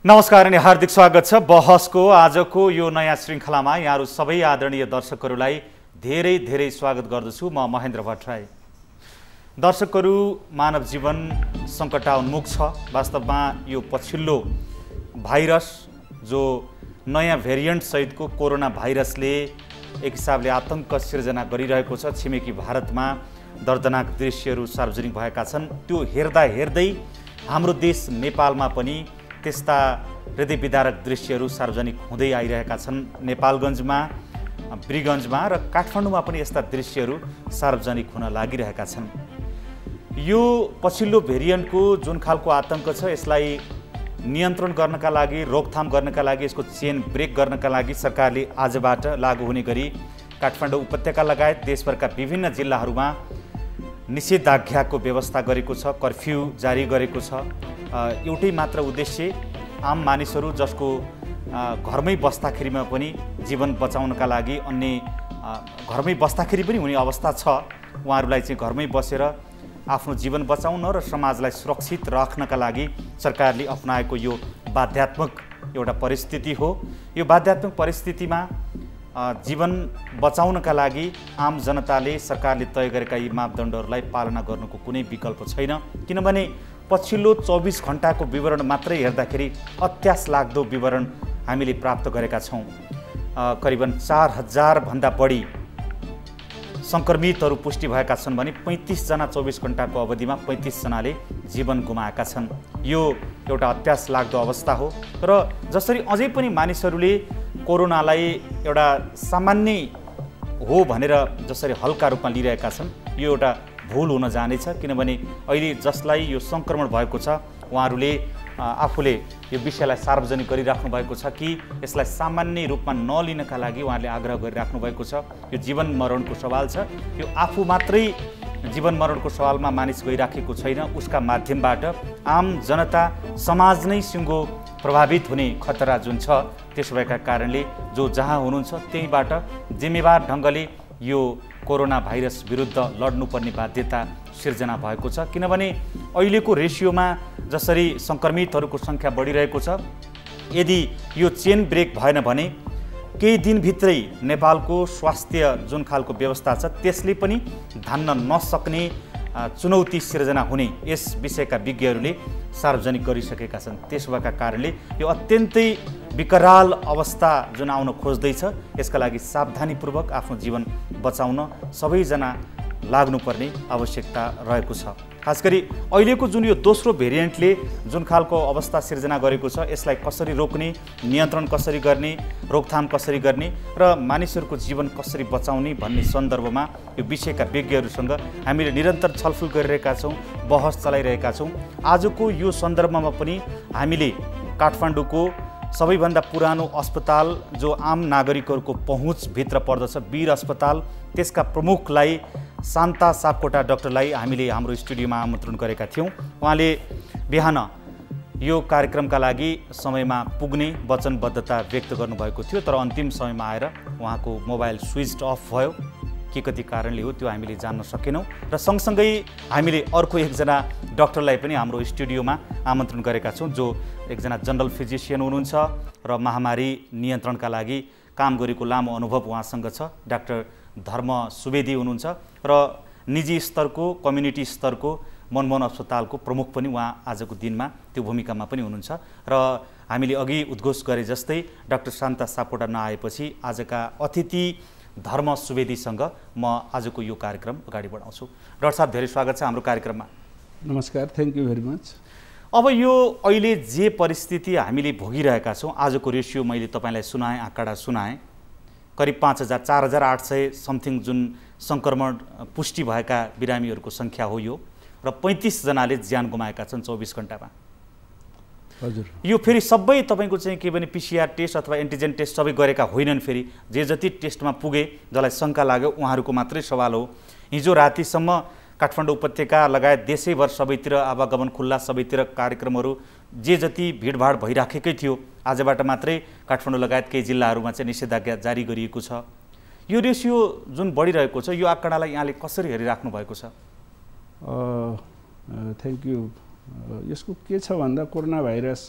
नमस्कार अनि हार्दिक स्वागत छ बहसको आजको यो नयाँ श्रृङ्खलामा यहाँहरू सबै आदरणीय दर्शकहरूलाई धेरै धेरै स्वागत गर्दछु। म महेन्द्र भट्टराई। दर्शकहरू, मानव जीवन सङ्कटान्मुख छ। वास्तवमा यो पछिल्लो भाइरस जो नयाँ भेरिएन्ट सहितको कोरोना भाइरसले एक हिसाबले आतंक सिर्जना गरिरहेको छ। छिमेकी भारतमा दर्दनाक दृश्यहरू सार्वजनिक भएका छन्। त्यो हेर्दा हेर्दै हाम्रो देश नेपालमा पनि त्यस्ता हृदय विदारक दृश्यहरू सार्वजनिक हुँदै आइरहेका छन्। नेपालगञ्जमा, ब्रिगञ्जमा र काठमाडौँमा पनि यस्ता दृश्यहरू सार्वजनिक हुन लागिरहेका छन्। यो पछिल्लो भेरिएन्टको जुन खालको आतंक छ, यसलाई नियन्त्रण गर्नका लागि, रोकथाम गर्नका लागि, यसको चेन ब्रेक गर्नका लागि सरकारले आजबाट लागू हुने गरी काठमाडौँ उपत्यका लगायत देशभरका विभिन्न जिल्लाहरूमा निषेधाज्ञाको व्यवस्था गरेको छ, कर्फ्यू जारी गरेको छ। एउटै मात्र उद्देश्य, आम मानिसहरू जसको घरमै बस्दाखेरिमा पनि जीवन बचाउनका लागि, अन्य घरमै बस्दाखेरि पनि हुने अवस्था छ, उहाँहरूलाई चाहिँ घरमै बसेर आफ्नो जीवन बचाउन र समाजलाई सुरक्षित राख्नका लागि सरकारले अपनाएको यो बाध्यात्मक एउटा परिस्थिति हो। यो बाध्यात्मक परिस्थितिमा जीवन बचाउनका लागि आम जनताले सरकारले तय गरेका यी मापदण्डहरूलाई पालना गर्नुको कुनै विकल्प छैन। किनभने पछिल्लो 24 घण्टाको विवरण मात्रै हेर्दाखेरि अत्यास लाग्दो विवरण हामीले प्राप्त गरेका छौँ। करिबन 4000 भन्दा बढी सङ्क्रमितहरू पुष्टि भएका छन् भने 35 जना 24 घण्टाको अवधिमा 35 जनाले जीवन गुमाएका छन्। यो एउटा अत्यास लाग्दो अवस्था हो। र जसरी अझै पनि मानिसहरूले कोरोनालाई एउटा सामान्य हो भनेर जसरी हल्का रूपमा लिइरहेका छन्, यो एउटा भूल हुन जानेछ। किनभने अहिले जसलाई यो सङ्क्रमण भएको छ, उहाँहरूले आफूले यो विषयलाई सार्वजनिक गरिराख्नु भएको छ कि यसलाई सामान्य रूपमा नलिनका लागि उहाँहरूले आग्रह गरिराख्नु भएको छ। यो जीवन मरणको सवाल छ। यो आफू मात्रै जीवन मरणको सवालमा मानिस गइराखेको छैन, उसका माध्यमबाट आम जनता, समाज नै सिङ्गो प्रभावित हुने खतरा जुन छ, त्यसो भएका कारणले जो जहाँ हुनुहुन्छ त्यहीँबाट जिम्मेवार ढङ्गले यो कोरोना भाइरस विरुद्ध लड्नुपर्ने बाध्यता सिर्जना भएको छ। किनभने अहिलेको रेसियोमा जसरी सङ्क्रमितहरूको सङ्ख्या बढिरहेको छ, यदि यो चेन ब्रेक भएन भने केही दिनभित्रै नेपालको स्वास्थ्य जुन खालको व्यवस्था छ त्यसले पनि धान्न नसक्ने चुनौती सिर्जना हुने यस विषयका विज्ञहरूले सार्वजनिक गरिसकेका छन्। त्यसो भएका कारणले यो अत्यन्तै विकराल अवस्था जुन आउन खोज्दैछ, यसका लागि सावधानीपूर्वक आफ्नो जीवन बचाउन सबैजना लाग्नुपर्ने आवश्यकता रहेको छ। खास गरी अहिलेको जुन यो दोस्रो भेरिएन्टले जुन खालको अवस्था सिर्जना गरेको छ, यसलाई कसरी रोक्ने, नियन्त्रण कसरी गर्ने, रोकथाम कसरी गर्ने र मानिसहरूको जीवन कसरी बचाउने भन्ने सन्दर्भमा यो विषयका विज्ञहरूसँग हामीले निरन्तर छलफल गरिरहेका छौँ, बहस चलाइरहेका छौँ। आजको यो सन्दर्भमा पनि हामीले काठमाडौँको सबैभन्दा पुरानो अस्पताल जो आम नागरिकहरूको पहुँचभित्र पर्दछ, वीर अस्पताल, त्यसका प्रमुखलाई शान्ता सापकोटा डाक्टरलाई हामीले हाम्रो स्टुडियोमा आमन्त्रण गरेका थियौँ। उहाँले बिहान यो कार्यक्रमका लागि समयमा पुग्ने वचनबद्धता व्यक्त गर्नुभएको थियो, तर अन्तिम समयमा आएर उहाँको मोबाइल स्विच अफ भयो। के कति कारणले हो त्यो हामीले जान्न सकेनौँ। र सँगसँगै हामीले अर्को एकजना डाक्टरलाई पनि हाम्रो स्टुडियोमा आमन्त्रण गरेका छौँ, जो एकजना जनरल फिजिसियन हुनुहुन्छ र महामारी नियन्त्रणका लागि काम गरेको लामो अनुभव उहाँसँग छ। डाक्टर धर्म सुवेदी हुनुहुन्छ र निजी स्तरको, कम्युनिटी स्तरको मनमोहन अस्पतालको प्रमुख पनि उहाँ आजको दिनमा त्यो भूमिकामा पनि हुनुहुन्छ। र हामीले अघि उद्घोष गरे जस्तै डाक्टर शान्ता सापकोटा नआएपछि आजका अतिथि धर्म सुवेदीसँग म आजको यो कार्यक्रम अगाडि बढाउँछु। डाक्टर साहब, धेरै स्वागत छ हाम्रो कार्यक्रममा। नमस्कार, थ्याङ्क यू भेरी मच। अब यो अहिले जे परिस्थिति हामीले भोगिरहेका छौँ, आजको रेसियो मैले तपाईँलाई सुनाएँ, आँकडा सुनाएँ, करिब 5000, 4800 समथिङ जुन सङ्क्रमण पुष्टि भएका बिरामीहरूको सङ्ख्या हो यो, र 35 जनाले ज्यान गुमाएका छन् 24 घण्टामा। हजुर, यो फेरि सबै तपाईँको चाहिँ के भने पिसिआर टेस्ट अथवा एन्टिजेन टेस्ट सबै गरेका होइनन्। फेरि जे जति टेस्टमा पुगे, जसलाई शङ्का लाग्यो उहाँहरूको मात्रै सवाल हो। हिजो रातिसम्म काठमाडौँ उपत्यका लगायत देशैभर सबैतिर आवागमन खुल्ला, सबैतिर कार्यक्रमहरू जे जति भिडभाड भइराखेकै थियो, आजबाट मात्रै काठमाडौँ लगायत केही जिल्लाहरूमा चाहिँ निषेधाज्ञा जारी गरिएको छ। यो रेसियो जुन बढिरहेको छ, यो आँकडालाई यहाँले कसरी हेरिराख्नु भएको छ? Thank you. यसको के छ भन्दा कोरोना भाइरस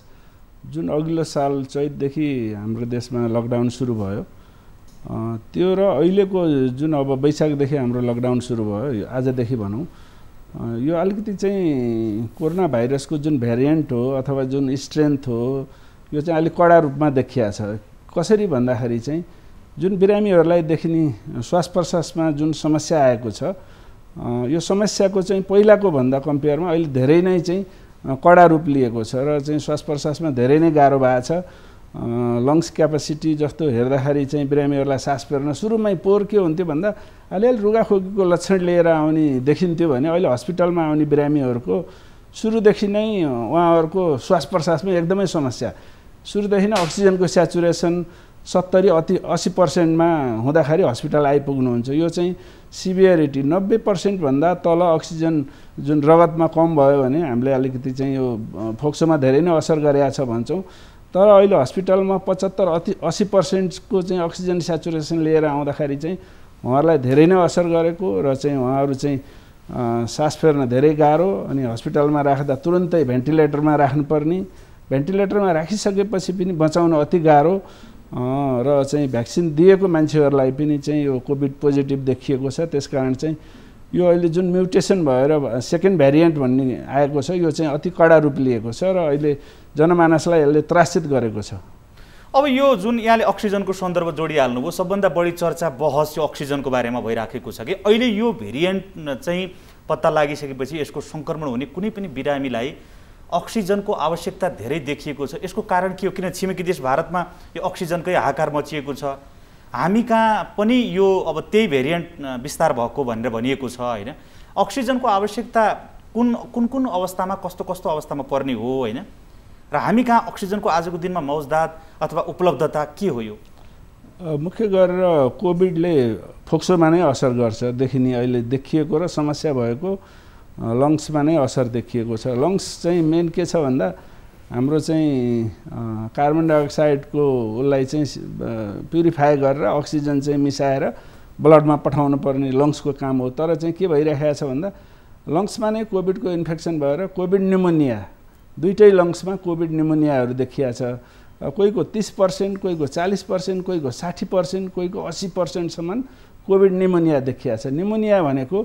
जुन अघिल्लो साल चैतदेखि हाम्रो देशमा लकडाउन सुरु भयो त्यो र अहिलेको जुन अब वैशाखदेखि हाम्रो लकडाउन सुरु भयो आजदेखि भनौँ यो अलिकति चाहिँ कोरोना भाइरसको जुन भेरिएन्ट हो अथवा जुन स्ट्रेन्थ हो यो चाहिँ अलिक कडा रूपमा देखिया छ। कसरी भन्दाखेरि चाहिँ जुन बिरामीहरूलाई देखिने श्वास प्रश्वासमा जुन समस्या आएको छ यो समस्याको चाहिँ पहिलाको भन्दा कम्पेयरमा अहिले धेरै नै चाहिँ कडा रूप लिएको छ र चाहिँ श्वास प्रश्वासमा धेरै नै गाह्रो भएको छ। लङ्स क्यापासिटी जस्तो हेर्दाखेरि चाहिँ बिरामीहरूलाई सास फेर्न सुरुमै पोहोर के हुन्थ्यो भन्दा अलिअलि रुगाखोकीको लक्षण लिएर आउने देखिन्थ्यो भने अहिले हस्पिटलमा आउने बिरामीहरूको सुरुदेखि नै उहाँहरूको श्वास प्रश्वासमा एकदमै समस्या, सुरुदेखि नै अक्सिजनको स्याचुरेसन 70-80% हुँदाखेरि हस्पिटल आइपुग्नुहुन्छ। यो चाहिँ सिभियरिटी 90% भन्दा तल अक्सिजन जुन रगतमा कम भयो भने हामीले अलिकति चाहिँ यो फोक्सोमा धेरै नै असर गरेको छ भन्छौँ। तर अहिले हस्पिटलमा 75-80% को चाहिँ अक्सिजन स्याचुरेसन लिएर आउँदाखेरि चाहिँ उहाँहरूलाई धेरै नै असर गरेको र चाहिँ उहाँहरू चाहिँ सास फेर्न धेरै गाह्रो अनि हस्पिटलमा राख्दा तुरुन्तै भेन्टिलेटरमा राख्नुपर्ने, भेन्टिलेटरमा राखिसकेपछि पनि बचाउन अति गाह्रो र चाहिँ भ्याक्सिन दिएको मान्छेहरूलाई पनि चाहिँ यो कोभिड पोजिटिभ देखिएको छ। त्यसकारण चाहिँ यो अहिले जुन म्युटेसन भएर सेकेन्ड भेरिएन्ट भन्ने आएको छ यो चाहिँ अति कडा रूप लिएको छ र अहिले जनमानसलाई यसले त्रासित गरेको छ। अब यो जुन यहाँले अक्सिजनको सन्दर्भ जोडिहाल्नुभयो, सबभन्दा बढी चर्चा बहस यो अक्सिजनको बारेमा भइराखेको छ कि अहिले यो भेरिएन्ट चाहिँ पत्ता लागिसकेपछि यसको सङ्क्रमण हुने कुनै पनि बिरामीलाई अक्सिजनको आवश्यकता धेरै देखिएको छ। यसको कारण के हो? किन छिमेकी देश भारतमा यो अक्सिजनकै हाहाकार मचिएको छ, हामी कहाँ पनि यो अब त्यही भेरिएन्ट विस्तार भएको भनेर भनिएको छ होइन। अक्सिजनको आवश्यकता कुन अवस्थामा कस्तो अवस्थामा पर्ने हो होइन, र हामी कहाँ अक्सिजनको आजको दिनमा मौजदात अथवा उपलब्धता के हो? यो मुख्य गरेर कोभिडले फोक्सोमा नै असर गर्छ देखिने अहिले देखिएको र समस्या भएको लङ्समा नै असर देखिएको छ। लङ्स चाहिँ मेन के छ भन्दा हाम्रो चाहिँ कार्बन डाइअक्साइडको उसलाई चाहिँ प्युरिफाई गरेर अक्सिजन चाहिँ मिसाएर ब्लडमा पठाउनु पर्ने लङ्सको काम हो। तर चाहिँ के भइरहेको छ भन्दा लङ्समा नै कोभिडको इन्फेक्सन भएर कोभिड न्युमोनिया, दुईटै लङ्समा कोभिड न्युमोनियाहरू देखिया छ। कोहीको 30%, कोहीको 40%, कोहीको 60%, कोहीको 80%सम्म कोभिड न्युमोनिया देखिया छ। न्युमोनिया भनेको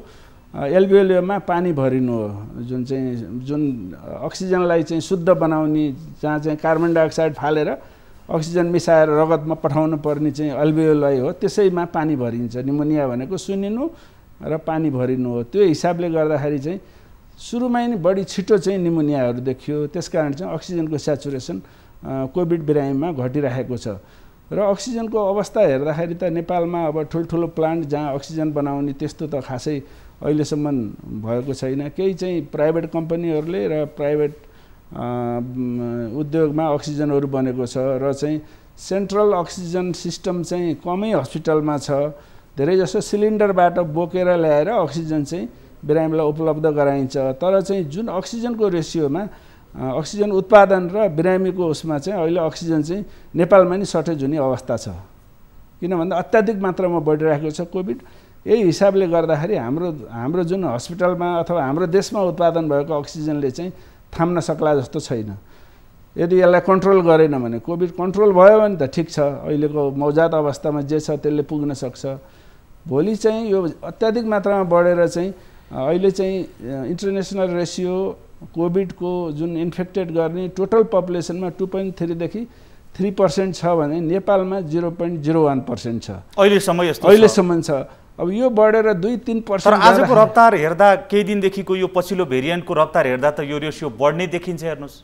एल्भियोलियममा पानी भरिनु हो, जुन अक्सिजनलाई चाहिँ शुद्ध बनाउने, जहाँ चाहिँ कार्बन डाइअक्साइड फालेर अक्सिजन मिसाएर रगतमा पठाउनु पर्ने चाहिँ एल्भियोलाई हो, त्यसैमा पानी भरिन्छ। न्युमोनिया भनेको सुनिनु र पानी भरिनु हो। त्यो हिसाबले गर्दाखेरि चाहिँ सुरुमै नै बढी छिटो चाहिँ न्युमोनियाहरू देखियो। त्यसकारण चाहिँ अक्सिजनको स्याचुरेसन कोभिड बिरामीमा घटिरहेको छ। र अक्सिजनको अवस्था हेर्दाखेरि त नेपालमा अब ठुल्ठुलो प्लान्ट जहाँ अक्सिजन बनाउने त्यस्तो त खासै अहिलेसम्म भएको छैन। केही चाहिँ प्राइभेट कम्पनीहरूले र प्राइभेट उद्योगमा अक्सिजनहरू बनेको छ र चाहिँ सेन्ट्रल अक्सिजन सिस्टम चाहिँ कमै हस्पिटलमा छ। धेरैजसो सिलिन्डरबाट बोकेर ल्याएर अक्सिजन चाहिँ बिरामीलाई उपलब्ध गराइन्छ। तर चाहिँ जुन अक्सिजनको रेसियोमा अक्सिजन उत्पादन र बिरामीको उसमा चाहिँ अहिले अक्सिजन चाहिँ नेपालमा नि सर्टेज हुने अवस्था छ। किन भन्दा अत्याधिक मात्रामा बढिरहेको छ कोभिड। यही हिसाबले गर्दाखेरि हाम्रो जुन हस्पिटलमा अथवा हाम्रो देशमा उत्पादन भएको अक्सिजनले चाहिँ थाम्न सक्ला जस्तो छैन। यदि यसलाई कन्ट्रोल गरेन भने, कोभिड कन्ट्रोल भयो भने त ठिक छ, अहिलेको मौजात अवस्थामा जे छ त्यसले पुग्न सक्छ। भोलि चाहिँ यो अत्याधिक मात्रामा बढेर चाहिँ अहिले चाहिँ इन्टरनेसनल रेसियो कोभिडको जुन इन्फेक्टेड गर्ने टोटल पपुलेसनमा 2.3 देखि 3% छ भने नेपालमा 0.01% छ अहिलेसम्म छ। अब यो बढेर 2-3%। तर आजको रफ्तार हेर्दा केही दिनदेखिको यो पछिल्लो भेरिएन्टको रफ्तार हेर्दा त यो रेसियो बढ्ने देखिन्छ। हेर्नुहोस्,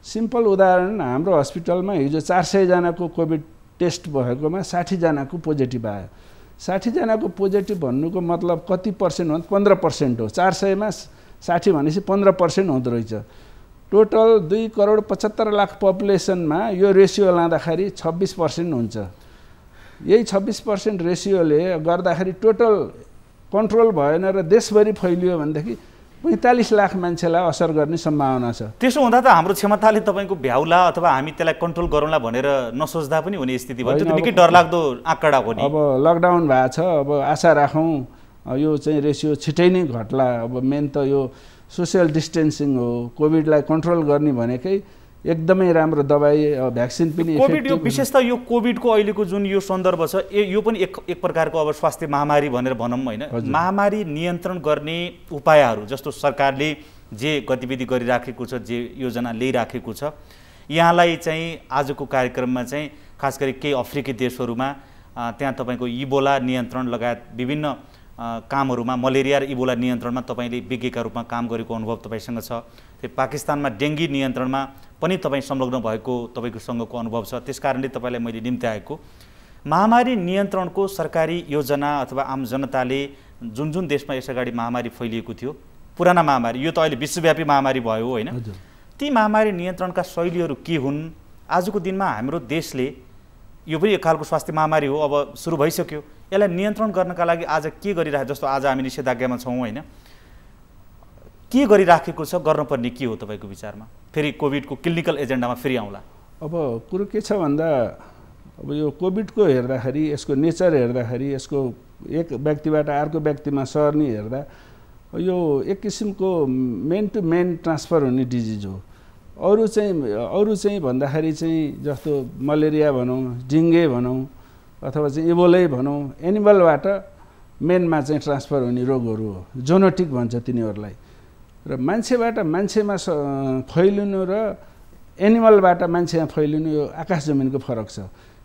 सिम्पल उदाहरण, हाम्रो हस्पिटलमा हिजो 400 जनाको कोभिड टेस्ट भएकोमा 60 जनाको पोजिटिभ आयो। 60 जनाको पोजिटिभ भन्नुको मतलब कति पर्सेन्ट हो? 15% हो। 400 मा 60 भनेपछि 15% हुँदो रहेछ। टोटल 2,75,00,000 पपुलेसनमा यो रेसियो लाँदाखेरि 26% हुन्छ। यही 26% रेसियोले गर्दाखेरि टोटल कन्ट्रोल भएन र देशभरि फैलियो भनेदेखि 45 लाख मान्छेलाई असर गर्ने सम्भावना छ। त्यसो हुँदा त हाम्रो क्षमताले तपाईँको भ्याउला अथवा हामी त्यसलाई कन्ट्रोल गरौँला भनेर नसोच्दा पनि हुने स्थिति भयो। त्यो निकै डरलाग्दो आँकडा हो नि। अब लकडाउन भएको छ, अब आशा राखौँ यो चाहिँ रेसियो छिटै नै घट्ला। अब मेन त यो सोसियल डिस्टेन्सिङ हो। कोभिडलाई कन्ट्रोल गर्ने भनेकै एकदमै राम्रो दबाई भ्याक्सिन पनि कोभिड यो विशेष त यो कोभिडको अहिलेको जुन यो सन्दर्भ छ यो पनि एक प्रकारको अब स्वास्थ्य महामारी भनेर भनौँ होइन। महामारी नियन्त्रण गर्ने उपायहरू जस्तो सरकारले जे गतिविधि गरिराखेको छ, जे योजना ल्याइराखेको छ, यहाँलाई चाहिँ आजको कार्यक्रममा चाहिँ खास गरी केही अफ्रिकी देशहरूमा त्यहाँ तपाईँको इबोला नियन्त्रण लगायत विभिन्न कामहरूमा मलेरिया र इबोला नियन्त्रणमा तपाईँले विज्ञका रूपमा काम गरेको अनुभव तपाईँसँग छ। त्यो पाकिस्तानमा डेङ्गी नियन्त्रणमा पनि तपाईँ संलग्न भएको तपाईँकोसँगको अनुभव छ। त्यस कारणले तपाईँलाई मैले निम्त्याएको महामारी नियन्त्रणको सरकारी योजना अथवा आम जनताले जुन जुन देशमा यसअगाडि महामारी फैलिएको थियो, पुराना महामारी, यो त अहिले विश्वव्यापी महामारी भयो होइन, ती महामारी नियन्त्रणका शैलीहरू के हुन्? आजको दिनमा हाम्रो देशले यो पनि एक खालको स्वास्थ्य महामारी हो, अब सुरु भइसक्यो, यसलाई नियन्त्रण गर्नका लागि आज के गरिरहेको, जस्तो आज हामी निषेधाज्ञामा छौँ होइन, के गरिराखेको छ, गर्नुपर्ने के हो तपाईँको विचारमा? फेरि कोभिडको क्लिनिकल एजेन्डामा फेरि आउँला। अब कुरो के छ भन्दा अब यो कोभिडको हेर्दाखेरि, यसको नेचर हेर्दाखेरि, यसको एक व्यक्तिबाट अर्को व्यक्तिमा सर्ने हेर्दा यो एक किसिमको मेन टु मेन ट्रान्सफर हुने डिजिज हो। अरू चाहिँ भन्दाखेरि चाहिँ जस्तो मलेरिया भनौँ, डेङ्गे भनौँ अथवा चाहिँ इबोलै भनौँ, एनिमलबाट मेनमा चाहिँ ट्रान्सफर हुने रोगहरू हो, जोनोटिक भन्छ तिनीहरूलाई। र मान्छेबाट मान्छेमा फैलिनु र एनिमलबाट मान्छेमा फैलिनु यो आकाश जमिनको फरक छ।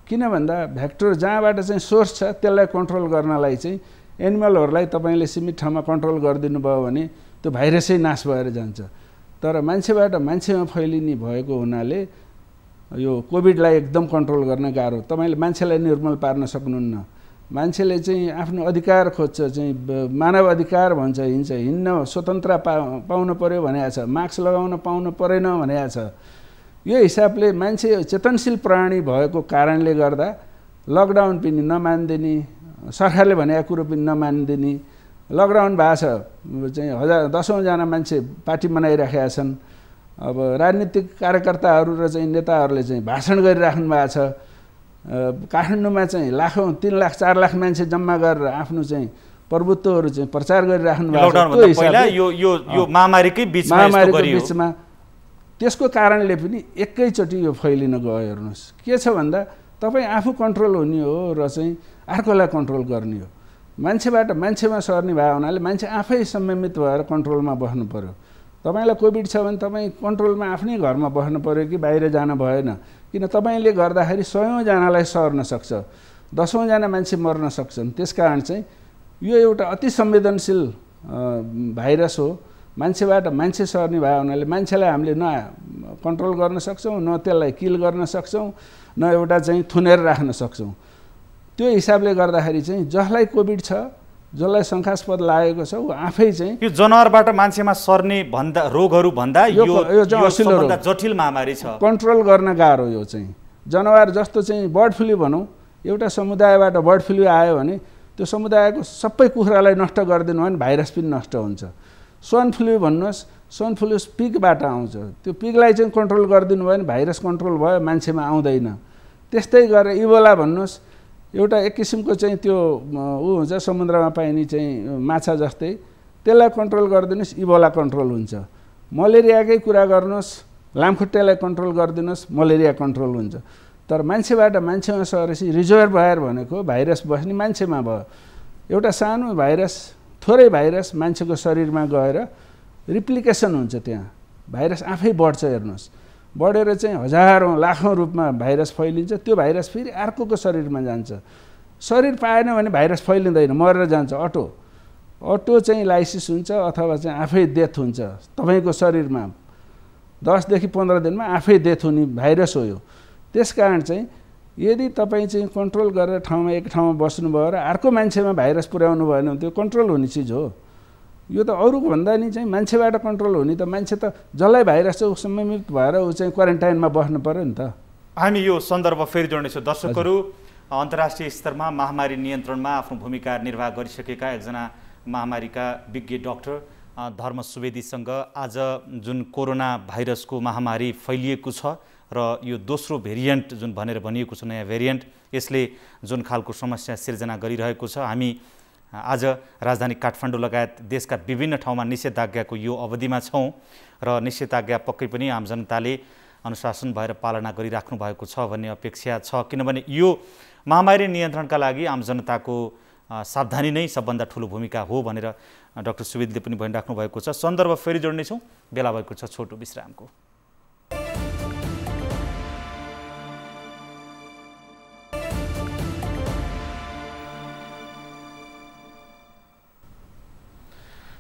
किन भन्दा भेक्टर जहाँबाट चाहिँ सोर्स छ त्यसलाई कन्ट्रोल गर्नलाई चाहिँ एनिमलहरूलाई तपाईँले सीमित ठाउँमा कन्ट्रोल गरिदिनु भयो भने त्यो भाइरसै नाश भएर जान्छ। तर मान्छेबाट मान्छेमा फैलिने भएको हुनाले यो कोभिडलाई एकदम कन्ट्रोल गर्न गाह्रो। तपाईँले मान्छेलाई निर्मूल पार्न सक्नुहुन्न। मान्छेले चाहिँ आफ्नो अधिकार खोज्छ, चाहिँ मानव अधिकार भन्छ, हिँड्न स्वतन्त्र पाउनु पर्यो भनेको छ, मास्क लगाउन पाउनु परेन भनेको छ। यो हिसाबले मान्छे चेतनशील प्राणी भएको कारणले गर्दा लकडाउन पनि नमान्दिने, सरकारले भनेको कुरो पनि नमानिदिने, लकडाउन भएको छ चाहिँ दसौँजना मान्छे पार्टी बनाइराखेका छन्। अब राजनीतिक कार्यकर्ताहरू र चाहिँ नेताहरूले चाहिँ भाषण गरिराख्नु भएको छ। काठमाडौँमा चाहिँ लाखौँ 3 लाख 4 लाख मान्छे जम्मा गरेर आफ्नो चाहिँ प्रभुत्वहरू चाहिँ प्रचार गरिराख्नु भएको छ। यो महामारीकै बिचमा त्यसको कारणले पनि एकैचोटि यो फैलिन गयो। हेर्नुहोस् के छ भन्दा तपाईँ आफू कन्ट्रोल हुने हो र चाहिँ अर्कोलाई कन्ट्रोल गर्ने हो। मान्छेबाट मान्छेमा सर्ने भयो हुनाले मान्छे आफै संयमित भएर कन्ट्रोलमा बस्नु पर्यो। तपाईँलाई कोभिड छ भने तपाईँ कन्ट्रोलमा आफ्नै घरमा बस्नु पर्यो कि बाहिर जान भएन। किन तपाईँले गर्दाखेरि 100औँजनालाई सर्न सक्छ, 10औँजना मान्छे मर्न सक्छन्। त्यसकारण चाहिँ यो एउटा अति संवेदनशील भाइरस हो। मान्छेबाट मान्छे सर्ने भयो हुनाले मान्छेलाई हामीले न कन्ट्रोल गर्न सक्छौँ, न त्यसलाई किल गर्न सक्छौँ, न एउटा चाहिँ थुनेर राख्न सक्छौँ। त्यो हिसाबले गर्दाखेरि चाहिँ जसलाई कोभिड छ, जसलाई शङ्कास्पद लागेको छ, ऊ आफै चाहिँ यो जनावरबाट मान्छेमा सर्ने भन्दा रोगहरू भन्दा यो सबभन्दा जटिल महामारी छ। कन्ट्रोल गर्न गाह्रो। यो चाहिँ जनावर जस्तो चाहिँ बर्ड फ्लू भनौँ, एउटा समुदायबाट बर्ड फ्लू आयो भने त्यो समुदायको सबै कुखुरालाई नष्ट गरिदिनु भने भाइरस पनि नष्ट हुन्छ। स्वाइन फ्लू भन्नुहोस्, स्वाइन फ्लू पिगबाट आउँछ। त्यो पिगलाई चाहिँ कन्ट्रोल गरिदिनु भयो भने भाइरस कन्ट्रोल भयो, मान्छेमा आउँदैन। त्यस्तै गरेर इबोला भन्नुहोस्, एउटा एक किसिमको चाहिँ त्यो हुन्छ समुद्रमा पाइने चाहिँ माछा जस्तै, त्यसलाई कन्ट्रोल गरिदिनुहोस् इबोला कन्ट्रोल हुन्छ। मलेरियाकै कुरा गर्नुहोस्, लामखुट्टेलाई कन्ट्रोल गरिदिनुहोस्, मलेरिया कन्ट्रोल हुन्छ। तर मान्छेबाट मान्छेमा सरेपछि रिजर्भयर भनेको भाइरस बस्ने मान्छेमा भयो। एउटा सानो भाइरस, थोरै भाइरस मान्छेको शरीरमा गएर रिप्लिकेसन हुन्छ, त्यहाँ भाइरस आफै बढ्छ। हेर्नुहोस्, बढेर चाहिँ हजारौँ लाखौँ रूपमा भाइरस फैलिन्छ। त्यो भाइरस फेरि अर्कोको शरीरमा जान्छ। शरीर पाएन भने भाइरस फैलिँदैन, मरेर जान्छ। अटो चाहिँ लाइसिस हुन्छ अथवा चाहिँ आफै डेथ हुन्छ। तपाईँको शरीरमा 10 देखि 15 दिनमा आफै डेथ हुने भाइरस हो यो। त्यसकारण चाहिँ यदि तपाईँ चाहिँ कन्ट्रोल गरेर एक ठाउँमा बस्नुभयो र अर्को मान्छेमा भाइरस पुर्याउनु भएन भने त्यो कन्ट्रोल हुने चिज हो। यो त अरूको भन्दा नि चाहिँ मान्छेबाट कन्ट्रोल हुने त मान्छे त जसलाई भाइरस छ ऊ संयमित भएर ऊ चाहिँ क्वारेन्टाइनमा बस्नु पर्यो नि त। हामी यो सन्दर्भ फेरि जोड्नेछौँ। दर्शकहरू, अन्तर्राष्ट्रिय स्तरमा महामारी नियन्त्रणमा आफ्नो भूमिका निर्वाह गरिसकेका एकजना महामारीका विज्ञ डाक्टर धर्म सुवेदीसँग आज जुन कोरोना भाइरसको महामारी फैलिएको छ र यो दोस्रो भेरिएन्ट जुन भनेर भनिएको छ, नयाँ भेरिएन्ट, यसले जुन खालको समस्या सिर्जना गरिरहेको छ, हामी आज राजधानी काठमाडौँ लगायत देशका विभिन्न ठाउँमा निषेधाज्ञाको यो अवधिमा छौँ र निषेधाज्ञा पक्कै पनि आम जनताले अनुशासन भएर पालना गरिराख्नु भएको छ भन्ने अपेक्षा छ, किनभने यो महामारी नियन्त्रणका लागि आम जनताको सावधानी नै सबभन्दा ठुलो भूमिका हो भनेर डाक्टर सुवेदीले पनि भनिराख्नु भएको छ। सन्दर्भ फेरि जोड्नेछौँ, बेला भएको छ छोटो विश्रामको।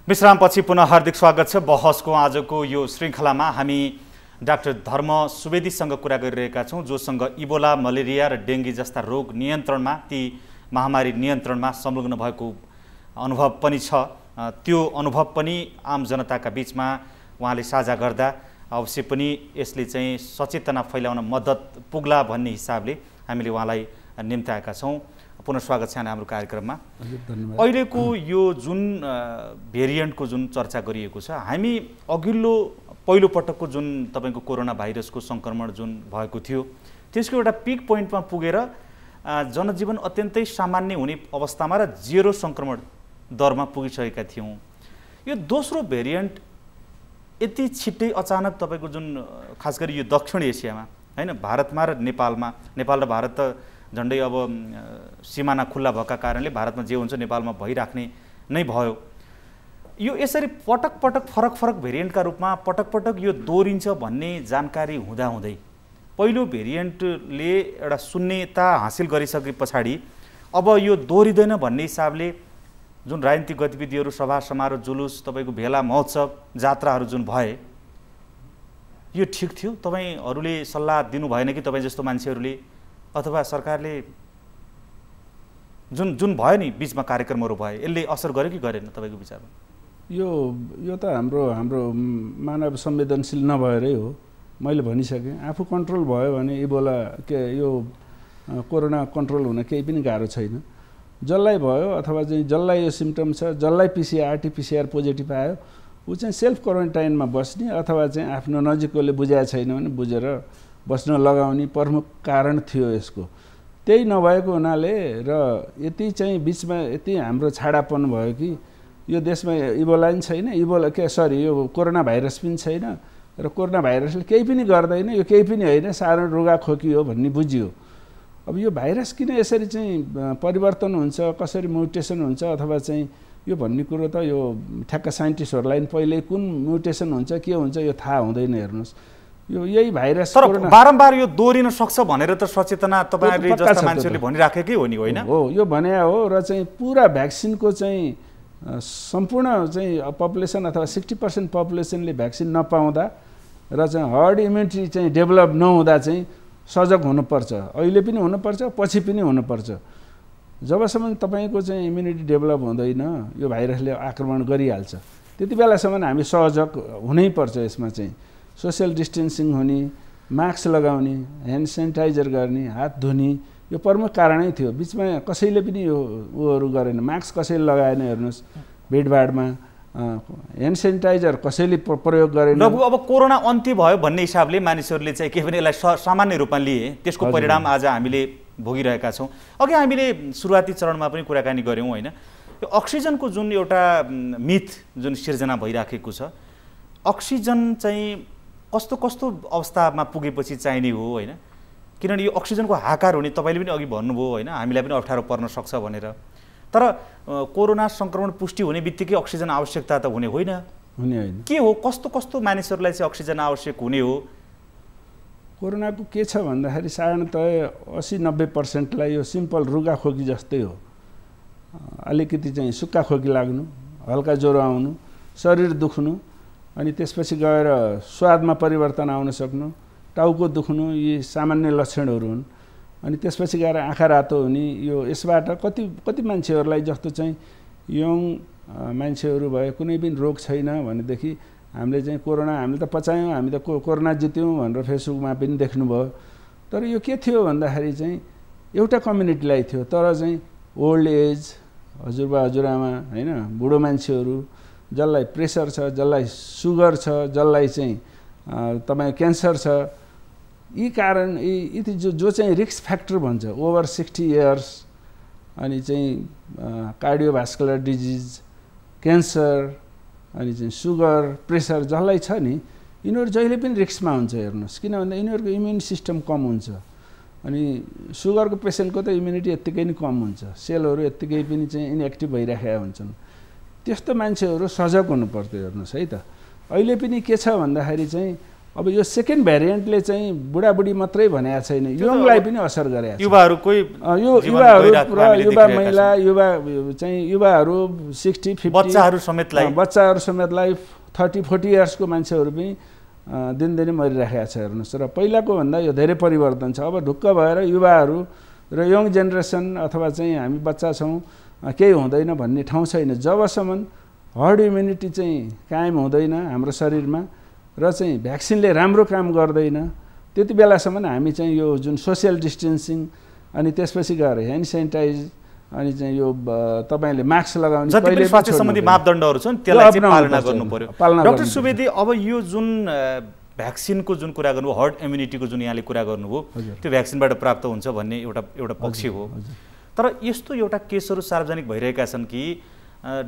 विश्रामपछि पुनः हार्दिक स्वागत छ। बहसको आजको यो श्रृङ्खलामा हामी डाक्टर धर्म सुवेदीसँग कुरा गरिरहेका छौँ, जोसँग इबोला, मलेरिया र डेङ्गी जस्ता रोग नियन्त्रणमा, ती महामारी नियन्त्रणमा संलग्न भएको अनुभव पनि छ। त्यो अनुभव पनि आम जनताका बिचमा उहाँले साझा गर्दा अवश्य पनि यसले चाहिँ सचेतना फैलाउन मद्दत पुग्ला भन्ने हिसाबले हामीले उहाँलाई निम्ताएका छौँ। पुनः स्वागत छ हाम्रो कार्यक्रममा। अहिलेको यो जुन भेरिएन्टको जुन चर्चा गरिएको छ, हामी अघिल्लो पहिलो पटकको जुन तपाईँको कोरोना भाइरसको सङ्क्रमण जुन भएको थियो त्यसको एउटा पिक पोइन्टमा पुगेर जनजीवन अत्यन्तै सामान्य हुने अवस्थामा र जेरो सङ्क्रमण दरमा पुगिसकेका थियौँ। यो दोस्रो भेरिएन्ट यति छिट्टै अचानक तपाईँको जुन खास गरी यो दक्षिण एसियामा होइन, भारतमा र नेपालमा, नेपाल र भारत त झन्डै अब सिमाना खुल्ला भएका कारणले भारतमा जे हुन्छ नेपालमा भइराख्ने नै भयो। यो यसरी पटक पटक फरक फरक भेरिएन्टका रूपमा पटक पटक यो दोहोरिन्छ भन्ने जानकारी हुँदाहुँदै पहिलो भेरिएन्टले एउटा शून्यता हासिल गरिसके पछाडि अब यो दोहोरिँदैन भन्ने हिसाबले जुन राजनीतिक गतिविधिहरू, सभा समारोह, जुलुस, तपाईँको भेला महोत्सव, जात्राहरू जुन भए, यो ठिक थियो? तपाईँहरूले सल्लाह दिनु भएन कि तपाईँ जस्तो मान्छेहरूले अथवा सरकारले जुन जुन भयो नि बिचमा कार्यक्रमहरू भए, यसले असर गर्यो कि गरेन तपाईँको विचारमा? यो त हाम्रो मानव संवेदनशील नभएरै हो। मैले भनिसकेँ, आफू कन्ट्रोल भयो भने इबोला यो कोरोना कन्ट्रोल हुन केही पनि गाह्रो छैन। जसलाई भयो अथवा चाहिँ जसलाई यो सिम्टम छ, जसलाई आरटीपीसीआर पोजिटिभ आयो, ऊ चाहिँ सेल्फ क्वारेन्टाइनमा बस्ने अथवा चाहिँ आफ्नो नजिककोले बुझाएको छैन भने बुझेर बस्न लगाउने प्रमुख कारण थियो यसको। त्यही नभएको हुनाले र यति चाहिँ बिचमा यति हाम्रो छाडापन भयो कि यो देशमा इबोला पनि छैन, यो कोरोना भाइरस पनि छैन र कोरोना भाइरसले केही पनि गर्दैन, यो केही पनि होइन, साधारण रुगाखोकी हो भन्ने बुझियो। अब यो भाइरस किन यसरी चाहिँ परिवर्तन हुन्छ, कसरी म्युटेसन हुन्छ अथवा चाहिँ यो भन्ने कुरो त यो ठ्याक्क साइन्टिस्टहरूलाई पहिले कुन म्युटेसन हुन्छ के हुन्छ यो थाहा हुँदैन। हेर्नुहोस्, यो यही भाइरस तर बारम्बार यो दोहोरिन सक्छ भनेर त सचेतना तपाईँहरूले जस्ता मान्छेहरूले भनिराखेकै हो नि, होइन? हो, यो भने हो। र चाहिँ पुरा भ्याक्सिनको चाहिँ सम्पूर्ण चाहिँ पपुलेसन अथवा 60% पपुलेसनले भ्याक्सिन नपाउँदा र चाहिँ हर्ड इम्युनिटी चाहिँ डेभलप नहुँदा चाहिँ सजग हुनुपर्छ। अहिले पनि हुनुपर्छ, पछि पनि हुनुपर्छ। जबसम्म तपाईँको चाहिँ इम्युनिटी डेभलप हुँदैन, यो भाइरसले आक्रमण गरिहाल्छ, त्यति बेलासम्म हामी सजग हुनैपर्छ। यसमा चाहिँ सोसियल डिस्टेन्सिङ हुने, मास्क लगाउने, ह्यान्ड सेनिटाइजर गर्ने, हात धुने, यो प्रमुख कारणै थियो। बिचमा कसैले पनि यो उहरू गरेन, मास्क कसैले लगाएन। हेर्नुहोस्, भिडभाडमा ह्यान्ड सेनिटाइजर कसैले प्रयोग गरेन। अब कोरोना अन्त्य भयो भन्ने हिसाबले मानिसहरूले चाहिँ के भने यसलाई सामान्य रूपमा लिए, त्यसको परिणाम आज हामीले भोगिरहेका छौँ। अघि हामीले सुरुवाती चरणमा पनि कुराकानी गऱ्यौँ, होइन? यो अक्सिजनको जुन एउटा मिथ जुन सिर्जना भइराखेको छ, अक्सिजन चाहिँ कस्तो कस्तो अवस्थामा पुगेपछि चाहिने हो, होइन? किनभने यो अक्सिजनको हाहाकार हुने तपाईँले पनि अघि भन्नुभयो, होइन? हामीलाई पनि अप्ठ्यारो पर्न सक्छ भनेर। तर कोरोना सङ्क्रमण पुष्टि हुने बित्तिकै अक्सिजन आवश्यकता त हुने होइन। के हो, कस्तो कस्तो मानिसहरूलाई चाहिँ अक्सिजन आवश्यक हुने हो? कोरोनाको के छ भन्दाखेरि साधारणतः 80-90%लाई यो सिम्पल रुगाखोकी जस्तै हो। अलिकति चाहिँ सुक्खा खोकी लाग्नु, हल्का ज्वरो आउनु, शरीर दुख्नु, अनि त्यसपछि गएर स्वादमा परिवर्तन आउन सक्नु, टाउको दुख्नु, यी सामान्य लक्षणहरू हुन्। अनि त्यसपछि गएर आँखा रातो हुने, यो यसबाट कति मान्छेहरूलाई जस्तो चाहिँ यङ मान्छेहरू भयो, कुनै पनि रोग छैन भनेदेखि हामीले चाहिँ कोरोना हामीले त पचायौँ, हामी त कोरोना जित्यौँ भनेर फेसबुकमा पनि देख्नुभयो। तर यो के थियो भन्दाखेरि चाहिँ एउटा कम्युनिटीलाई थियो, तर चाहिँ ओल्ड एज, हजुरबा हजुरआमा, होइन, बुढो मान्छेहरू, जसलाई प्रेसर छ, जसलाई सुगर छ, जसलाई चाहिँ तपाईँ क्यान्सर छ, यी कारण यी जो चाहिँ रिस्क फ्याक्टर भन्छ, ओभर 60 इयर्स, अनि चाहिँ कार्डियोभास्कुलर डिजिज, क्यान्सर, अनि चाहिँ सुगर, प्रेसर जसलाई छ नि, यिनीहरू जहिले पनि रिस्कमा हुन्छ हेर्नुहोस्, किन भन्दा यिनीहरूको इम्युन सिस्टम कम हुन्छ। अनि सुगरको पेसेन्टको त इम्युनिटी यत्तिकै नै कम हुन्छ, सेलहरू यत्तिकै पनि चाहिँ इनएक्टिभ भइराखेका हुन्छन्। त्यस्तो मान्छेहरू सजग हुनुपर्थ्यो हेर्नुहोस् है त। अहिले पनि के छ भन्दाखेरि चाहिँ अब यो सेकेन्ड भ्यारिएन्टले चाहिँ बुढाबुढी मात्रै भनेको छैन, यङलाई पनि असर गरेको छ। युवाहरूकै यो युवाहरू र युवा महिला, युवाहरू 60-50 बच्चाहरू समेतलाई 30-40 इयर्सको मान्छेहरू पनि दिनदिनै मरिराखेको छ हेर्नुहोस्। र पहिलाको भन्दा यो धेरै परिवर्तन छ। अब ढुक्क भएर युवाहरू र यङ जेनेरेसन अथवा चाहिँ हामी बच्चा छौँ केही हुँदैन भन्ने ठाउँ छैन। जबसम्म हर्ड इम्युनिटी चाहिँ कायम हुँदैन हाम्रो शरीरमा र चाहिँ भ्याक्सिनले राम्रो काम गर्दैन, त्यति बेलासम्म हामी चाहिँ यो जुन सोसियल डिस्टेन्सिङ अनि त्यसपछि गएर ह्यान्ड सेनिटाइज अनि चाहिँ यो तपाईँले मास्क लगाउने जति पनि स्वास्थ्य सम्बन्धी मापदण्डहरू छन् त्यसलाई चाहिँ पालना गर्नु पर्यो। डाक्टर सुवेदी, अब यो जुन भ्याक्सिनको जुन कुरा गर्नुभयो, हर्ड इम्युनिटीको जुन यहाँले कुरा गर्नुभयो, त्यो भ्याक्सिनबाट प्राप्त हुन्छ भन्ने एउटा पक्ष हो। तर यस्तो एउटा केसहरू सार्वजनिक भइरहेका छन् कि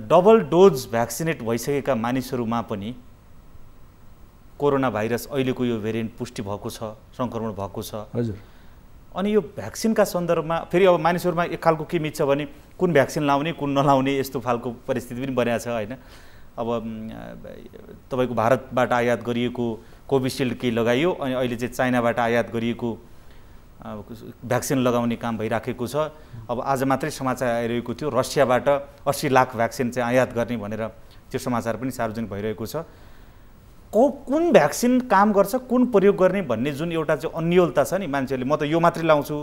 डबल डोज भ्याक्सिनेट भइसकेका मानिसहरूमा पनि कोरोना भाइरस अहिलेको यो भेरिएन्ट पुष्टि भएको छ, सङ्क्रमण भएको छ। हजुर। अनि यो भ्याक्सिनका सन्दर्भमा फेरि अब मानिसहरूमा एक खालको के मिच छ भने कुन भ्याक्सिन लाउने कुन नलाउने यस्तो खालको परिस्थिति पनि बनेको छ होइन। अब तपाईँको भारतबाट आयात गरिएको कोभिसिल्ड केही लगाइयो, अनि अहिले चाहिँ चाइनाबाट आयात गरिएको भ्याक्सिन लगाउने काम भइराखेको छ। अब आज मात्रै समाचार आइरहेको थियो रसियाबाट 80 लाख भ्याक्सिन चाहिँ आयात गर्ने भनेर त्यो समाचार पनि सार्वजनिक भइरहेको छ। कुन भ्याक्सिन काम गर्छ, कुन प्रयोग गर्ने भन्ने जुन एउटा चाहिँ अन्योलता छ नि मान्छेहरूले, म त यो मात्रै लाउँछु,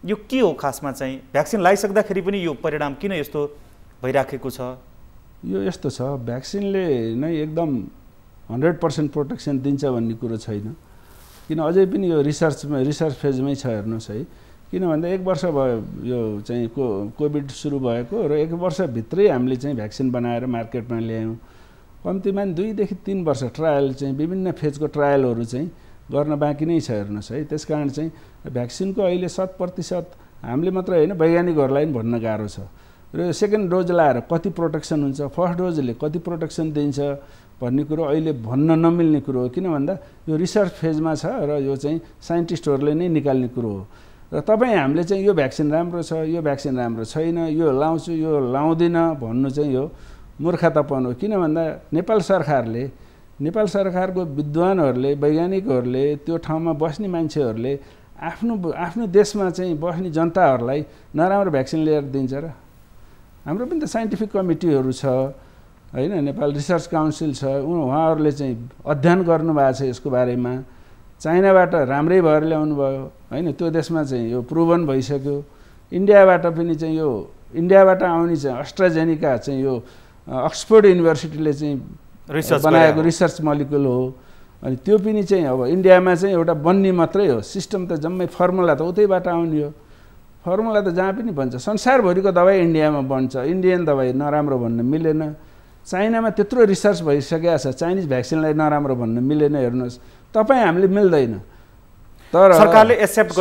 यो के हो खासमा चाहिँ? भ्याक्सिन लगाइसक्दाखेरि पनि यो परिणाम किन यस्तो भइराखेको छ? यो यस्तो छ, भ्याक्सिनले नै एकदम 100% प्रोटेक्सन दिन्छ भन्ने कुरो छैन। किन अझै पनि यो रिसर्च फेजमै छ हेर्नुहोस् है। किन भन्दा 1 वर्ष भयो यो चाहिँ कोभिड सुरु भएको र 1 वर्षभित्रै हामीले चाहिँ भ्याक्सिन बनाएर मार्केटमा ल्यायौँ। कम्तीमा 2 देखि 3 वर्ष ट्रायल चाहिँ विभिन्न फेजको ट्रायलहरू चाहिँ गर्न बाँकी नै छ हेर्नुहोस् है। त्यस कारण चाहिँ भ्याक्सिनको अहिले 100% हामीले मात्र होइन वैज्ञानिकहरूलाई पनि भन्न गाह्रो छ। र यो सेकेन्ड डोज लाएर कति प्रोटेक्सन हुन्छ, फर्स्ट डोजले कति प्रोटेक्सन दिन्छ भन्ने कुरो अहिले भन्न नमिल्ने कुरो हो। किन भन्दा यो रिसर्च फेजमा छ र यो चाहिँ साइन्टिस्टहरूले नै निकाल्ने कुरो हो। र तपाईँ हामीले चाहिँ यो भ्याक्सिन राम्रो छ, यो भ्याक्सिन राम्रो छैन, यो लाउँछु यो लाउँदिनँ भन्नु चाहिँ यो मूर्खतापन हो। किन भन्दा नेपाल सरकारको विद्वानहरूले, वैज्ञानिकहरूले, त्यो ठाउँमा बस्ने मान्छेहरूले आफ्नो देशमा चाहिँ बस्ने जनताहरूलाई नराम्रो भ्याक्सिन ल्याएर दिन्छ र? हाम्रो पनि त साइन्टिफिक कमिटीहरू छ होइन, नेपाल रिसर्च काउन्सिल छ, उहाँहरूले चाहिँ अध्ययन गर्नुभएको छ यसको बारेमा। चाइनाबाट राम्रै भएर ल्याउनु भयो होइन, त्यो देशमा चाहिँ यो प्रुभन भइसक्यो। इन्डियाबाट पनि चाहिँ यो इन्डियाबाट आउने चाहिँ अस्ट्राजेनिका चाहिँ यो अक्सफोर्ड युनिभर्सिटीले चाहिँ बनाएको रिसर्च मलिक्युल हो। अनि त्यो पनि चाहिँ अब इन्डियामा चाहिँ एउटा बन्ने मात्रै हो, सिस्टम त जम्मै फर्मुला त उतैबाट आउने हो। फर्मुला त जहाँ पनि बन्छ, संसारभरिको दबाई इन्डियामा बन्छ, इन्डियन दबाई नराम्रो भन्न मिलेन। चाइनामा त्यत्रो रिसर्च भइसकेको छ, चाइनिज भ्याक्सिनलाई नराम्रो भन्न मिलेन हेर्नुहोस्। तपाईँ हामीले मिल्दैन, तर सरकारले एक्सेप्ट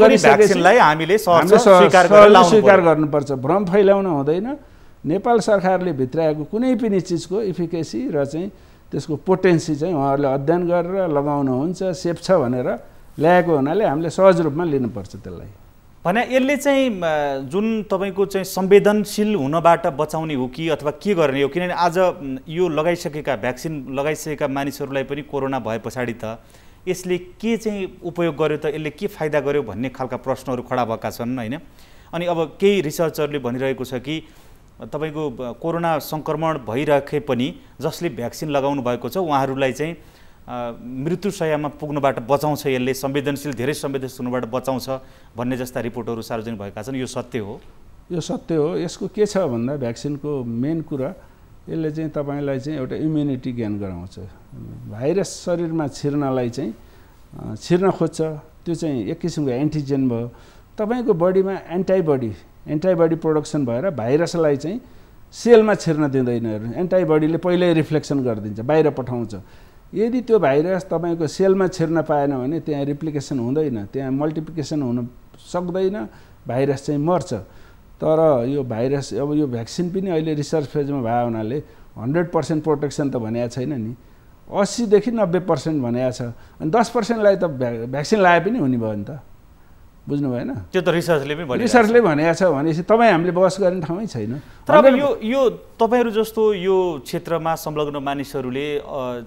गरिसकेपछि हामीले स्वीकार गर्नुपर्छ। भ्रम फैलाउन हुँदैन। नेपाल सरकारले भित्राएको कुनै पनि चिजको इफिकेसी र चाहिँ त्यसको पोटेन्सी चाहिँ उहाँहरूले अध्ययन गरेर लगाउनुहुन्छ, सेफ छ भनेर ल्याएको हुनाले हामीले सहज रूपमा लिनुपर्छ त्यसलाई। भने यसले चाहिँ जुन तपाईँको चाहिँ संवेदनशील हुनबाट बचाउने हो कि अथवा के गर्ने हो? किनभने आज यो लगाइसकेका भ्याक्सिन लगाइसकेका मानिसहरूलाई पनि कोरोना भए पछाडि त यसले के चाहिँ उपयोग गर्यो त, यसले के फाइदा गर्यो भन्ने खालका प्रश्नहरू खडा भएका छन् होइन। अनि अब केही रिसर्चरले भनिरहेको छ कि तपाईँको कोरोना सङ्क्रमण भइरहे पनि जसले भ्याक्सिन लगाउनु भएको छ उहाँहरूलाई चाहिँ मृत्युशय्यामा पुग्नबाट बचाउँछ, यसले धेरै संवेदनशील हुनबाट बचाउँछ भन्ने जस्ता रिपोर्टहरू सार्वजनिक भएका छन्। यो सत्य हो? यो सत्य हो। यसको के छ भन्दा भ्याक्सिनको मेन कुरा यसले चाहिँ तपाईँलाई चाहिँ एउटा इम्युनिटी गेन गराउँछ। भाइरस शरीरमा छिर्नलाई चाहिँ छिर्न खोज्छ, त्यो चाहिँ एक किसिमको एन्टिजेन भयो। तपाईँको बडीमा एन्टाइबडी प्रोडक्सन भएर भाइरसलाई चाहिँ सेलमा छिर्न दिँदैन। एन्टाइबडीले पहिल्यै रिफ्लेक्सन गरिदिन्छ, बाहिर पठाउँछ। यदि त्यो भाइरस तपाईँको सेलमा छिर्न पाएन भने त्यहाँ रिप्लिकेसन हुँदैन, त्यहाँ मल्टिप्लिकेसन हुन सक्दैन, भाइरस चाहिँ मर्छ। तर यो भाइरस अब यो भ्याक्सिन पनि अहिले रिसर्च फेजमा भएको हुनाले 100% प्रोटेक्सन त भनेको छैन नि। 80 देखि 90% भनेको छ अनि 10%लाई त भ्याक्सिन लाए पनि हुने भयो नि त बुझ्नु भएन त्यो त रिसर्चले भनेको छ भनेपछि तपाईँ हामीले बहस गर्ने ठाउँै छैन तर अब यो तपाईँहरू जस्तो यो क्षेत्रमा संलग्न मानिसहरूले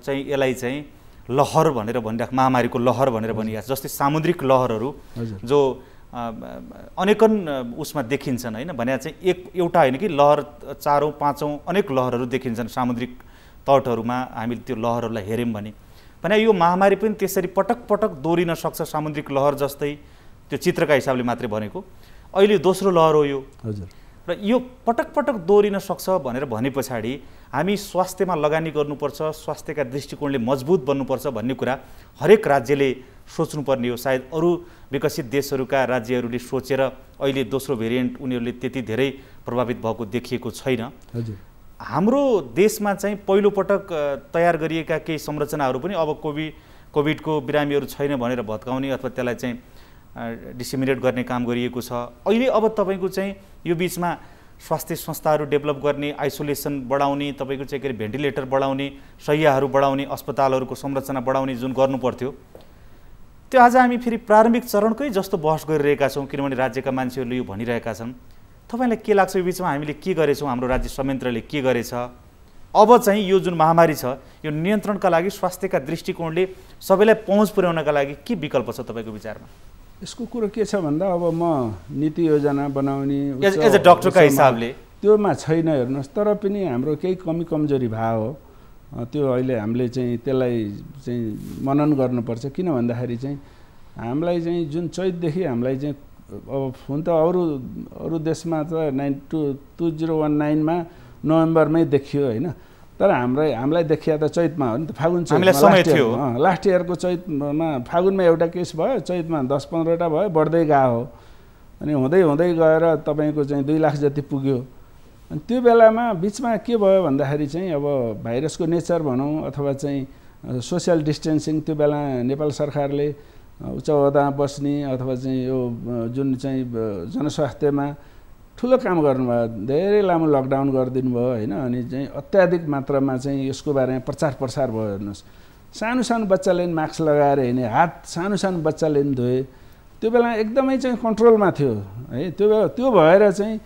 चाहिँ यसलाई चाहिँ लहर भनेर भनिरहेको महामारीको लहर भनेर भनिरहेको छ जस्तै सामुद्रिक लहरहरू जो अनेकन उसमा देखिन्छन् होइन भने चाहिँ एउटा होइन कि लहर 4औं 5औं अनेक लहरहरू देखिन्छन् सामुद्रिक तटहरूमा हामीले त्यो लहरहरूलाई हेऱ्यौँ भने यो महामारी पनि त्यसरी पटक पटक दोहोरिन सक्छ सामुद्रिक लहर जस्तै त्यो चित्रका हिसाबले मात्रै भनेको अहिले दोस्रो लहर हो यो हजुर र यो पटक पटक दोहोरिन सक्छ भनेर भने पछाडि हामी स्वास्थ्यमा लगानी गर्नुपर्छ स्वास्थ्यका दृष्टिकोणले मजबुत बन्नुपर्छ भन्ने कुरा हरेक राज्यले सोच्नुपर्ने हो सायद अरू विकसित देशहरूका राज्यहरूले सोचेर अहिले दोस्रो भेरिएन्ट उनीहरूले त्यति धेरै प्रभावित भएको देखिएको छैन हजुर हाम्रो देशमा चाहिँ पहिलोपटक तयार गरिएका केही संरचनाहरू पनि अब कोभिडको बिरामीहरू छैन भनेर भत्काउने अथवा त्यसलाई चाहिँ डिसेमिनेट गर्ने काम गरिएको छ अहिले अब तपाईँको चाहिँ यो बिचमा स्वास्थ्य संस्थाहरू डेभलप गर्ने आइसोलेसन बढाउने तपाईँको चाहिँ के अरे भेन्टिलेटर बढाउने शय्याहरू बढाउने अस्पतालहरूको संरचना बढाउने जुन गर्नुपर्थ्यो त्यो आज हामी फेरि प्रारम्भिक चरणकै जस्तो बहस गरिरहेका छौँ किनभने राज्यका मान्छेहरूले यो भनिरहेका छन् तपाईँलाई के लाग्छ यो बिचमा हामीले के गरेछौँ हाम्रो राज्य संयन्त्रले के गरेछ अब चाहिँ यो जुन महामारी छ यो नियन्त्रणका लागि स्वास्थ्यका दृष्टिकोणले सबैलाई पहुँच पुर्याउनका लागि के विकल्प छ तपाईँको विचारमा यसको कुरो के छ भन्दा अब म नीति योजना बनाउने एज अ डक्टरका हिसाबले त्योमा छैन हेर्नुहोस् तर पनि हाम्रो केही कमी कमजोरी भयो हो त्यो अहिले हामीले चाहिँ त्यसलाई चाहिँ मनन गर्नुपर्छ किन भन्दाखेरि चाहिँ हामीलाई चाहिँ जुन चैतदेखि हामीलाई चाहिँ अब हुन त अरू देशमा त 2019 मा नोभेम्बरमै देखियो होइन तर हामीलाई देखिया त चैतमा हो नि त फागुन चैतमा लास्ट इयरको चैतमा फागुनमा एउटा केस भयो चैतमा 10-15वटा भयो बढ्दै गयो हो अनि हुँदै हुँदै गएर तपाईँको चाहिँ 2 लाख जति पुग्यो अनि त्यो बेलामा बिचमा के भयो भन्दाखेरि चाहिँ अब भाइरसको नेचर भनौँ अथवा चाहिँ सोसियल डिस्टेन्सिङ त्यो बेला नेपाल सरकारले उच्च ओहदामा बस्ने अथवा चाहिँ यो जुन चाहिँ जनस्वास्थ्यमा ठुलो काम गर्नुभयो धेरै लामो लकडाउन गरिदिनु भयो होइन अनि चाहिँ अत्याधिक मात्रामा चाहिँ यसको बारेमा प्रचार प्रसार भयो हेर्नुहोस् सानो सानो बच्चाले पनि मास्क लगाएर हिँडे हात सानो सानो बच्चाले पनि धोए त्यो बेला एकदमै चाहिँ कन्ट्रोलमा थियो है त्यो भएर चाहिँ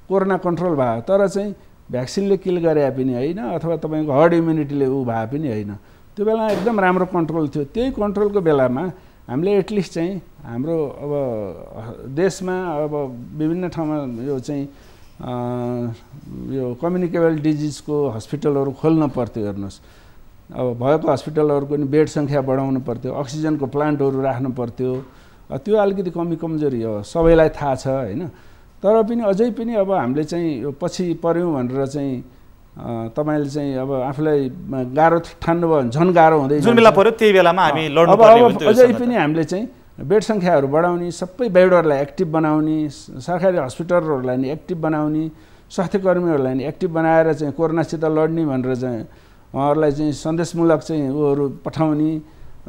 कोरोना कन्ट्रोल भयो तर चाहिँ भ्याक्सिनले किल गरे पनि होइन अथवा तपाईँको हर्ड इम्युनिटीले भए पनि होइन त्यो बेला एकदम राम्रो कन्ट्रोल थियो त्यही कन्ट्रोलको बेलामा हामीले एटलिस्ट चाहिँ हाम्रो अब देशमा अब विभिन्न ठाउँमा यो चाहिँ यो कम्युनिकेबल डिजिजको हस्पिटलहरू खोल्न पर्थ्यो हेर्नुहोस् अब भएको हस्पिटलहरूको पनि बेड सङ्ख्या बढाउनु पर्थ्यो अक्सिजनको प्लान्टहरू राख्नु पर्थ्यो त्यो अलिकति कमी कमजोरी हो सबैलाई थाहा छ होइन तर पनि अझै पनि अब हामीले चाहिँ यो पछि पर्यौँ भनेर चाहिँ तपाईले चाहिँ अब आफूलाई गाह्रो ठान्नु भयो भने झन् गाह्रो हुँदै जुन बेला पर्यो त्यही बेलामा हामी लड्नु पर्ने हो अझै पनि हामीले चाहिँ बेड सङ्ख्याहरू बढाउने सबै बेडहरूलाई एक्टिभ बनाउने सरकारी हस्पिटलहरूलाई नि एक्टिभ बनाउने स्वास्थ्यकर्मीहरूलाई नि एक्टिभ बनाएर चाहिँ कोरोनासित लड्ने भनेर चाहिँ उहाँहरूलाई चाहिँ सन्देशमूलक चाहिँ उहरू पठाउने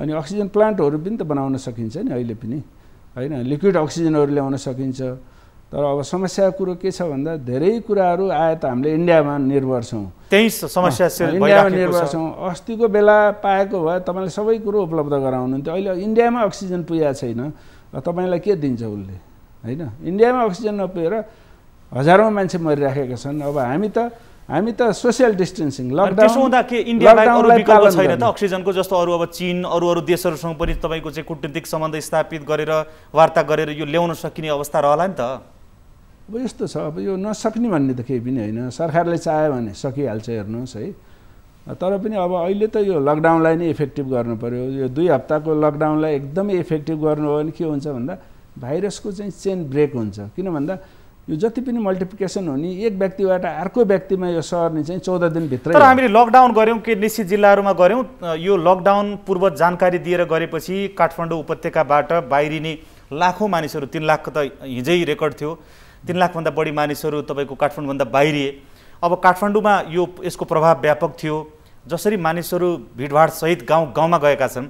अनि अक्सिजन प्लान्टहरू पनि त बनाउन सकिन्छ नि अहिले पनि होइन लिक्विड अक्सिजनहरू ल्याउन सकिन्छ तर अब समस्याको कुरो के छ भन्दा धेरै कुराहरू आए त हामीले इन्डियामा निर्भर छौँ त्यही समस्या इन्डियामा निर्भर छौँ अस्तिको बेला पाएको भए तपाईँले सबै कुरो उपलब्ध गराउनुहुन्थ्यो अहिले इन्डियामा अक्सिजन पुगेको छैन तपाईँलाई के दिन्छ उसले होइन इन्डियामा अक्सिजन नपुगेर हजारौँ मान्छे मरिराखेका छन् अब हामी त सोसियल डिस्टेन्सिङ लकडाउन हुँदा के इन्डिया बाहेक अरू विकल्प छैन त अक्सिजनको जस्तो अरू चीन अरू देशहरूसँग पनि तपाईँको चाहिँ कूटनीतिक सम्बन्ध स्थापित गरेर वार्ता गरेर यो ल्याउन सकिने अवस्था रहला नि त अब यस्तो छ अब यो नसक्ने भन्ने त केही पनि होइन सरकारले चाह्यो भने सकिहाल्छ हेर्नुहोस् है तर पनि अब अहिले त यो लकडाउनलाई नै इफेक्टिभ गर्नु पर्यो यो 2 हप्ताको लकडाउनलाई एकदमै इफेक्टिभ गर्नु हो भने के हुन्छ भन्दा भाइरसको चाहिँ चेन ब्रेक हुन्छ किन भन्दा यो जति पनि मल्टिप्लिकेसन हुने एक व्यक्तिबाट अर्को व्यक्तिमा यो सर्ने चाहिँ 14 दिनभित्रै तर हामीले लकडाउन गऱ्यौँ के निश्चित जिल्लाहरूमा गऱ्यौँ यो लकडाउन पूर्व जानकारी दिएर गरेपछि काठमाडौँ उपत्यकाबाट बाहिरिने लाखौँ मानिसहरू 3 लाख त हिजै रेकर्ड थियो 3 लाखभन्दा बढी मानिसहरू तपाईँको काठमाडौँभन्दा बाहिरिए अब काठमाडौँमा यसको प्रभाव व्यापक थियो जसरी मानिसहरू भिडभाड सहित गाउँमा गएका छन्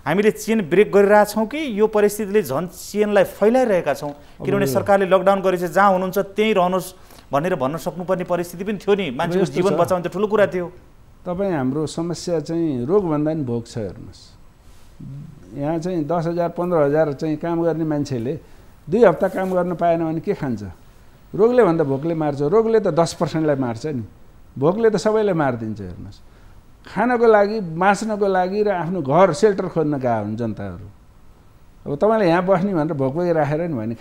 हामीले चेन ब्रेक गरिरहेछौँ कि यो परिस्थितिले झन् चेनलाई फैलाइरहेका छौँ किनभने सरकारले लकडाउन गरेपछि जहाँ हुनुहुन्छ त्यहीँ रहनुहोस् भनेर भन्न सक्नुपर्ने परिस्थिति पनि थियो नि मान्छेको जीवन बचाउनु त ठुलो कुरा थियो तपाईँ हाम्रो समस्या चाहिँ रोगभन्दा नि भोग छ हेर्नुहोस्। यहाँ चाहिँ 10,000 15,000 चाहिँ काम गर्ने मान्छेले 2 हप्ता काम गर्न पाएन भने के खान्छ? रोगले भन्दा भोकले मार्छ। रोगले त 10%लाई मार्छ नि, भोकले त सबैलाई मारिदिन्छ हेर्नुहोस्। खानको लागि, बाँच्नको लागि र आफ्नो घर सेल्टर खोज्न गएको हुन् जनताहरू। अब तपाईँले यहाँ बस्ने भनेर भोकै राखेर नि भने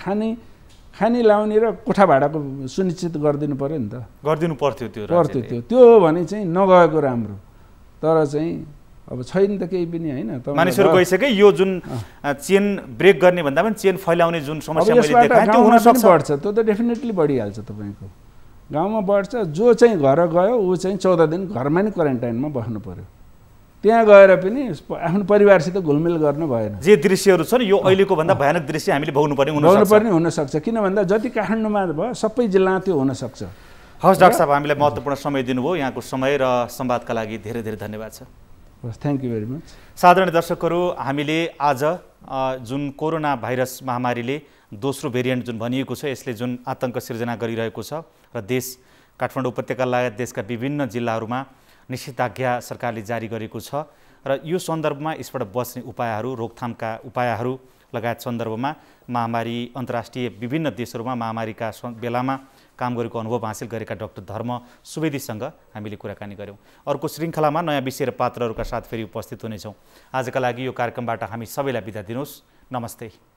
खानी लाउने र कोठा भाडाको सुनिश्चित गरिदिनु पर्यो नि त। गरिदिनु पर्थ्यो त्यो त्यो हो भने चाहिँ नगएको राम्रो। तर चाहिँ अब छैन त केही पनि होइन। मानिसहरू गइसके यो जुन चेन ब्रेक गर्ने भन्दा पनि चेन फैलाउने जुन समस्या मैले देखाएँ त्यो हुन सक्छ। बढ्छ, त्यो त डेफिनेटली बढिहाल्छ। तपाईँको गाउँमा बढ्छ, जो चाहिँ घर गयो ऊ चाहिँ 14 दिन घरमा नै क्वारेन्टाइनमा बस्नु पर्यो। त्यहाँ गएर पनि आफ्नो परिवारसित घुलमिल गर्न भएन। जे दृश्यहरू छन् यो अहिलेको भन्दा भयानक दृश्य हामीले भोग्नुपर्ने हुनसक्छ। किन भन्दा जति काठमाडौँमा भयो सबै जिल्लामा त्यो हुनसक्छ। हस् डाक्टर साहब, हामीलाई महत्त्वपूर्ण समय दिनुभयो। यहाँको समय र संवादका लागि धेरै धेरै धन्यवाद छ। Thank you very much. साधारण दर्शकहरू, हामीले आज जुन कोरोना भाइरस महामारीले दोस्रो भेरिएन्ट जुन भनिएको छ यसले जुन आतंक सिर्जना गरिरहेको छ र देश काठमाडौँ उपत्यका लगायत देशका विभिन्न जिल्लाहरूमा निषेधाज्ञा सरकारले जारी गरेको छ र यो सन्दर्भमा यसबाट बच्ने उपायहरू, रोकथामका उपायहरू लगायत सन्दर्भमा महामारी अन्तर्राष्ट्रिय विभिन्न देशहरूमा महामारीका बेलामा काम गरेको अनुभव हासिल गरेका डाक्टर धर्म सुवेदीसँग हामीले कुराकानी गऱ्यौँ। अर्को श्रृङ्खलामा नयाँ विषय र पात्रहरूका साथ फेरि उपस्थित हुनेछौँ। आजका लागि यो कार्यक्रमबाट हामी सबैलाई बिदा दिनुहोस्। नमस्ते।